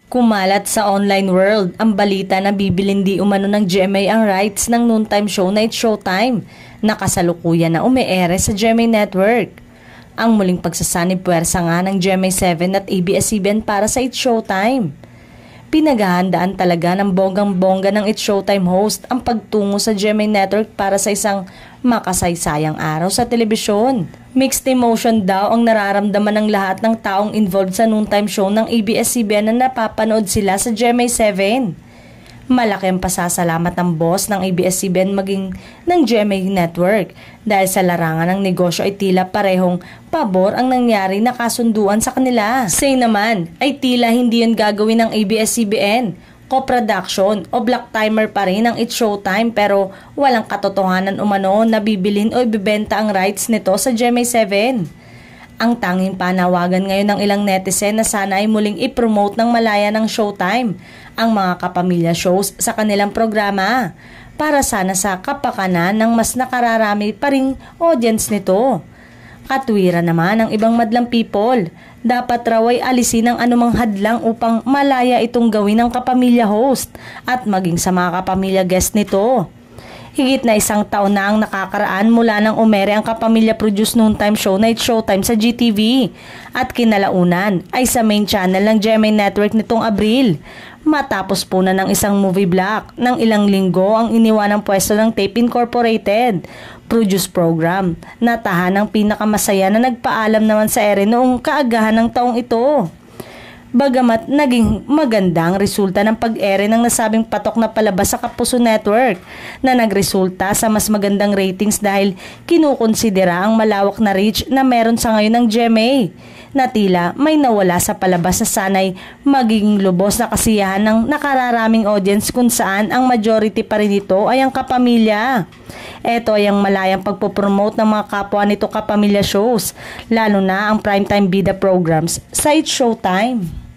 Kumalat sa online world ang balita na bibilin di umano ng GMA ang rights ng noontime show na It's Showtime na kasalukuyan na umeere sa GMA Network. Ang muling pagsasanib puwersa nga ng GMA7 at ABS-CBN para sa It's Showtime. Pinaghahandaan talaga ng bonggang-bongga ng It's Showtime host ang pagtungo sa GMA Network para sa isang makasaysayang araw sa telebisyon. Mixed emotion daw ang nararamdaman ng lahat ng taong involved sa noontime show ng ABS-CBN na napapanood sila sa GMA7. Malaki ang pasasalamat ng boss ng ABS-CBN maging ng GMA Network dahil sa larangan ng negosyo ay tila parehong pabor ang nangyari na kasunduan sa kanila. Say naman ay tila hindi yun gagawin ng ABS-CBN, co-production o black timer pa rin ang It's Showtime pero walang katotohanan umano na bibilin o ibibenta ang rights nito sa GMA7. Ang tanging panawagan ngayon ng ilang netizen na sana ay muling i-promote ng malaya ng Showtime ang mga kapamilya shows sa kanilang programa para sana sa kapakanan ng mas nakararami pa ring audience nito. Katwiran naman ng ibang madlang people, dapat raw ay alisin ang anumang hadlang upang malaya itong gawin ng kapamilya host at maging sa mga kapamilya guest nito. Higit na isang taon na ang nakakaraan mula nang umere ang kapamilya-produced noontime show na It's Showtime sa GTV at kinalaunan ay sa main channel ng GMA Network nitong Abril. Matapos po na ng isang movie block ng ilang linggo ang iniwanang pwesto ng Tape Incorporated produce program na tahanang pinakamasaya na nagpaalam naman sa ere noong kaagahan ng taong ito. Bagamat naging magandang resulta ng pag-ere ng nasabing patok na palabas sa Kapuso Network na nagresulta sa mas magandang ratings dahil kinukonsidera ang malawak na reach na meron sa ngayon ng GMA na tila may nawala sa palabas na sanay magiging lubos na kasiyahan ng nakararaming audience kung saan ang majority pa rin ito ay ang kapamilya. Ito ay ang malayang pagpopromote ng mga kapwa nito kapamilya shows, lalo na ang primetime bida programs sa It's Showtime.